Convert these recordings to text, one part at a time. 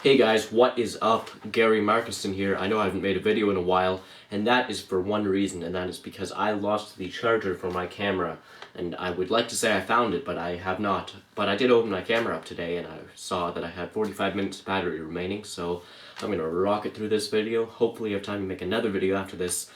Hey guys, what is up? Gary Markison here. I know I haven't made a video in a while, and that is for one reason, and that is because I lost the charger for my camera. And I would like to say I found it, but I have not. But I did open my camera up today, and I saw that I had 45 minutes of battery remaining, so I'm gonna rocket through this video. Hopefully I have time to make another video after this.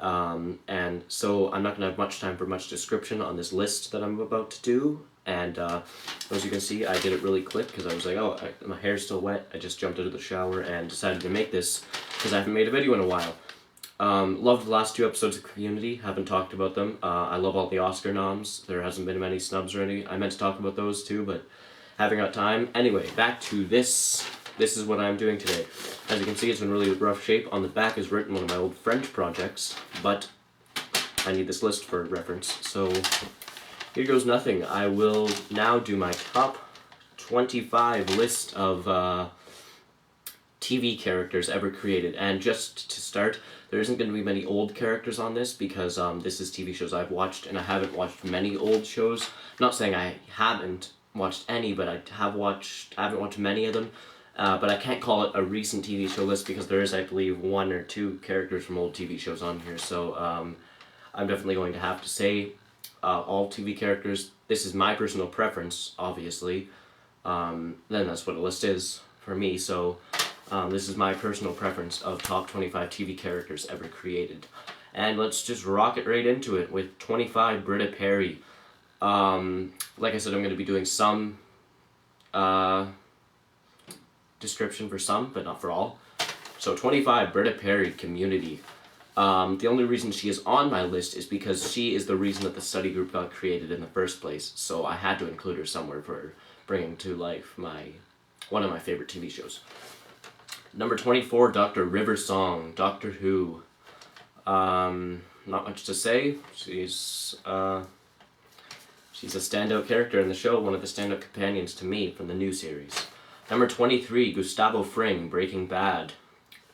And so I'm not gonna have much time for much description on this list that I'm about to do. And as you can see, I did it really quick because I was like, oh, my hair's still wet. I just jumped out of the shower and decided to make this because I haven't made a video in a while. Loved the last two episodes of Community. Haven't talked about them. I love all the Oscar noms. There hasn't been many snubs or any. I meant to talk about those too, but haven't got time. Anyway, back to this. This is what I'm doing today. As you can see, it's in really rough shape. On the back is written one of my old French projects, but I need this list for reference. So here goes nothing. I will now do my top 25 list of TV characters ever created. And just to start, there isn't going to be many old characters on this because this is TV shows I've watched, and I haven't watched many old shows. I'm not saying I haven't watched any, but I haven't watched many of them. But I can't call it a recent TV show list because there is, I believe, one or two characters from old TV shows on here. So I'm definitely going to have to say all TV characters. This is my personal preference, obviously. Then that's what a list is for me. So this is my personal preference of top 25 TV characters ever created. And let's just rocket right into it with 25, Britta Perry. Like I said, I'm going to be doing some description for some, but not for all. So 25, Britta Perry, Community. The only reason she is on my list is because she is the reason that the study group got created in the first place, so I had to include her somewhere for bringing to life one of my favorite TV shows. Number 24, Dr. River Song, Doctor Who. Not much to say. She's a standout character in the show, one of the standout companions to me from the new series. Number 23, Gustavo Fring, Breaking Bad.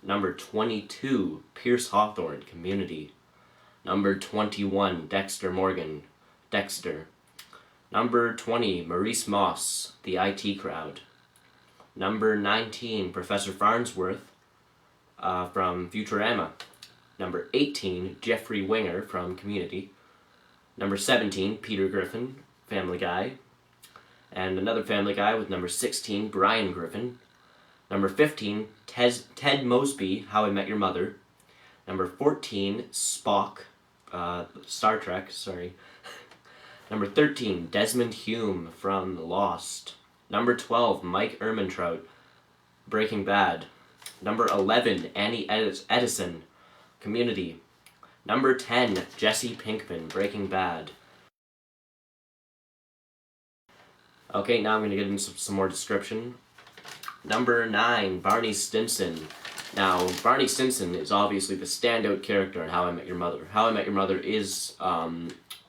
Number 22, Pierce Hawthorne, Community. Number 21, Dexter Morgan, Dexter. Number 20, Maurice Moss, The IT Crowd. Number 19, Professor Farnsworth from Futurama. Number 18, Jeffrey Winger from Community. Number 17, Peter Griffin, Family Guy. And another Family Guy with number 16, Brian Griffin. Number 15, Ted Mosby, How I Met Your Mother. Number 14, Spock, Star Trek, sorry. Number 13, Desmond Hume from Lost. Number 12, Mike Ehrmantraut, Breaking Bad. Number 11, Annie Edison, Community. Number 10, Jesse Pinkman, Breaking Bad. Okay, now I'm going to get into some more description. Number 9, Barney Stinson. Now, Barney Stinson is obviously the standout character in How I Met Your Mother. How I Met Your Mother is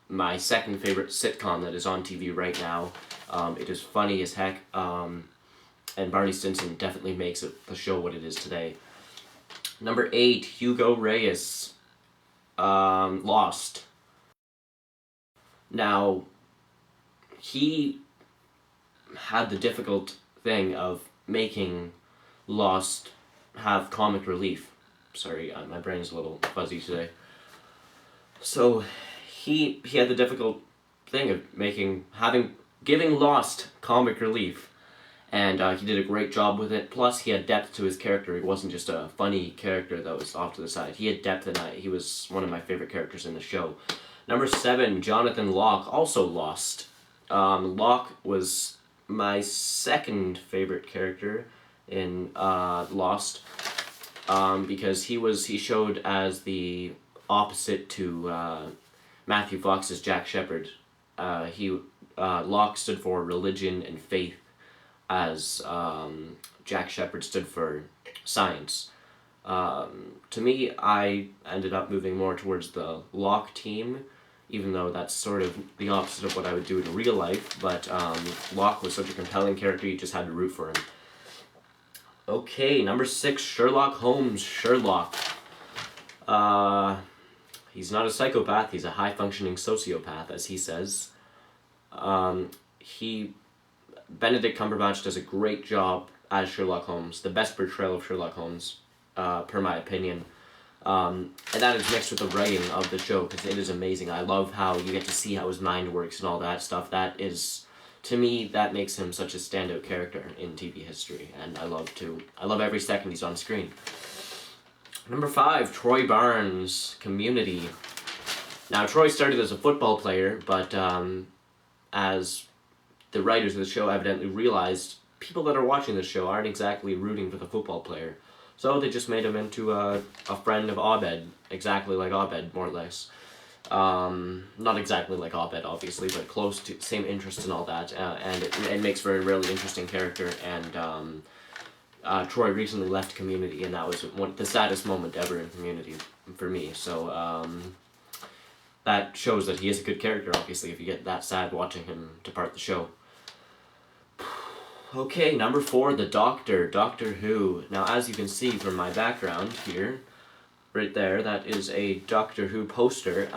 my second favorite sitcom that is on TV right now. It is funny as heck, and Barney Stinson definitely makes the show what it is today. Number 8, Hugo Reyes, Lost. Now, he had the difficult thing of making Lost have comic relief. Sorry, my brain's a little fuzzy today. So he had the difficult thing of giving Lost comic relief, and he did a great job with it. Plus, he had depth to his character. He wasn't just a funny character that was off to the side. He had depth, and he was one of my favorite characters in the show. Number 7, Jonathan Locke, also Lost. Locke was my second favorite character in Lost, because he showed as the opposite to Matthew Fox's Jack Shephard. Locke stood for religion and faith, as Jack Shephard stood for science. To me, I ended up moving more towards the Locke team, even though that's sort of the opposite of what I would do in real life, but Locke was such a compelling character, you just had to root for him. Okay, number 6, Sherlock Holmes, Sherlock. He's not a psychopath, he's a high-functioning sociopath, as he says. Benedict Cumberbatch does a great job as Sherlock Holmes, the best portrayal of Sherlock Holmes, per my opinion. And that is mixed with the writing of the show, because it is amazing. I love how you get to see how his mind works and all that stuff. That is, to me, that makes him such a standout character in TV history, and I love every second he's on screen. Number 5, Troy Barnes, Community. Now, Troy started as a football player, but as the writers of the show evidently realized, people that are watching the show aren't exactly rooting for the football player. So they just made him into a friend of Abed, exactly like Abed, more or less. Not exactly like Abed, obviously, but close to same interests and all that. And it makes for a really interesting character. And Troy recently left Community, and that was the saddest moment ever in Community for me. So that shows that he is a good character, obviously, if you get that sad watching him depart the show. Okay, number 4, The Doctor, Doctor Who. Now, as you can see from my background here, right there, that is a Doctor Who poster.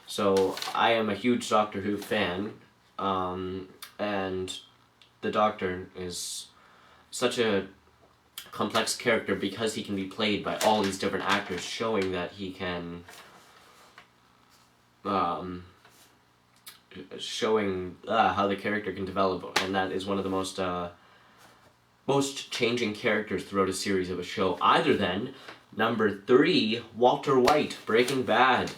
So, I am a huge Doctor Who fan, and the Doctor is such a complex character because he can be played by all these different actors, showing that he can... showing how the character can develop, and that is one of the most changing characters throughout a series of a show. Either than number 3, Walter White, Breaking Bad.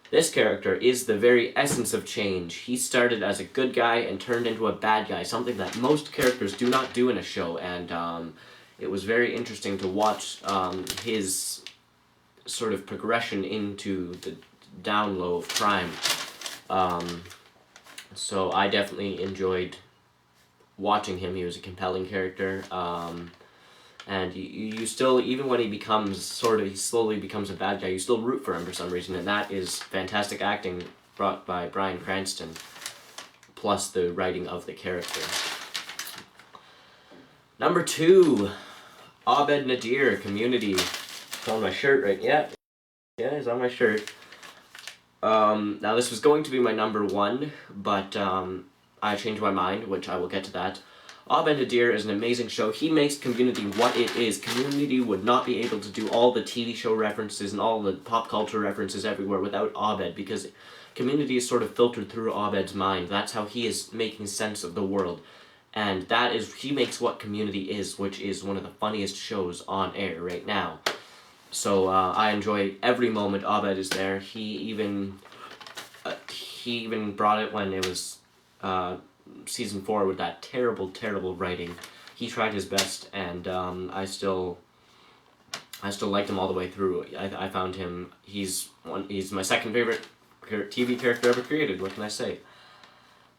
This character is the very essence of change. He started as a good guy and turned into a bad guy, something that most characters do not do in a show, and it was very interesting to watch his sort of progression into the down low of crime. So I definitely enjoyed watching him. He was a compelling character, and you still, even when he slowly becomes a bad guy, you still root for him for some reason, and that is fantastic acting brought by Bryan Cranston, plus the writing of the character. Number 2, Abed Nadir, Community. It's on my shirt, right? Yeah, it's on my shirt. Now this was going to be my number 1, but I changed my mind, which I will get to that. Abed Nadir is an amazing show. He makes Community what it is. Community would not be able to do all the TV show references and all the pop culture references everywhere without Abed, because Community is sort of filtered through Abed's mind. That's how he is making sense of the world. And he makes what Community is, which is one of the funniest shows on air right now. So I enjoy every moment Abed is there. He even brought it when it was season 4 with that terrible, terrible writing. He tried his best, and I still liked him all the way through. I found him. He's my second favorite TV character ever created. What can I say?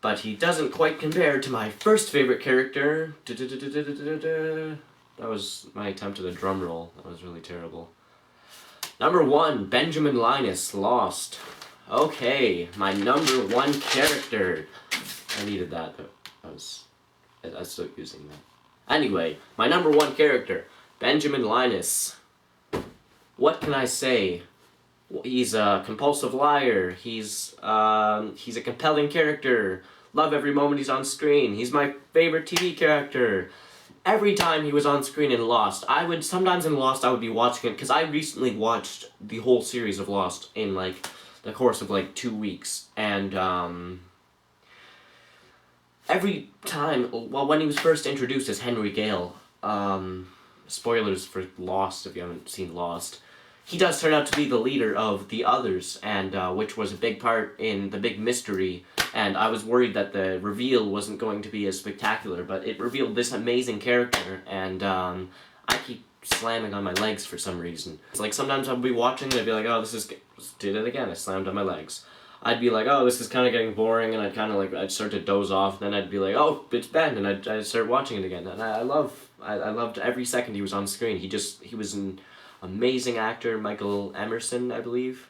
But he doesn't quite compare to my first favorite character. That was my attempt at a drum roll. That was really terrible. Number 1, Benjamin Linus, Lost. Okay, my number 1 character. I needed that. I was still using that. Anyway, my number 1 character, Benjamin Linus. What can I say? He's a compulsive liar. He's a compelling character. Love every moment he's on screen. He's my favorite TV character. Every time he was on screen in Lost, sometimes in Lost I would be watching it, because I recently watched the whole series of Lost in, the course of, 2 weeks, and, every time, when he was first introduced as Henry Gale, spoilers for Lost if you haven't seen Lost, he does turn out to be the leader of the others, and which was a big part in the big mystery, and I was worried that the reveal wasn't going to be as spectacular, but it revealed this amazing character, and I keep slamming on my legs for some reason. It's sometimes I'd be watching and I'd be like, oh, did it again, I slammed on my legs. I'd be like, oh, this is kind of getting boring, and I'd start to doze off, then I'd be like, oh, it's Ben, and I'd start watching it again, and I loved every second he was on screen. He was an amazing actor. Michael Emerson, I believe.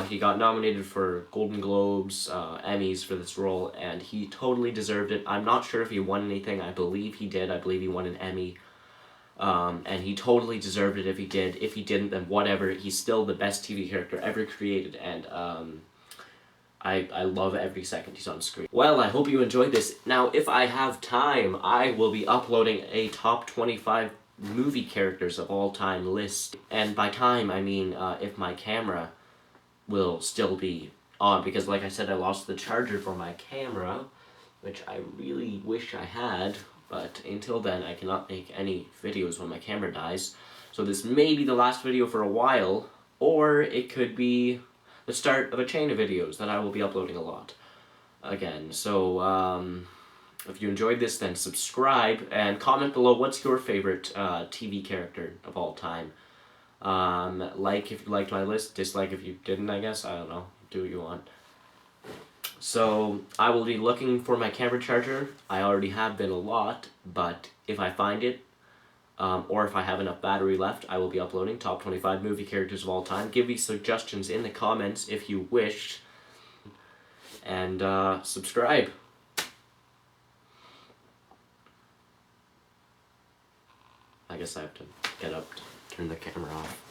He got nominated for Golden Globes, Emmys for this role, and he totally deserved it. I'm not sure if he won anything. I believe he did. I believe he won an Emmy. And he totally deserved it if he did. If he didn't, then whatever. He's still the best TV character ever created, and I love every second he's on screen. Well, I hope you enjoyed this. Now, if I have time, I will be uploading a top 25 movie characters of all time list. And by time, I mean if my camera will still be on, because like I said, I lost the charger for my camera, which I really wish I had, but until then I cannot make any videos when my camera dies. So this may be the last video for a while, or it could be the start of a chain of videos that I will be uploading a lot again. So if you enjoyed this, then subscribe and comment below what's your favorite TV character of all time. Like if you liked my list, dislike if you didn't, I guess. I don't know. Do what you want. So I will be looking for my camera charger. I already have been a lot, but if I find it, or if I have enough battery left, I will be uploading top 25 movie characters of all time. Give me suggestions in the comments if you wish. And subscribe. I guess I have to get up to turn the camera off.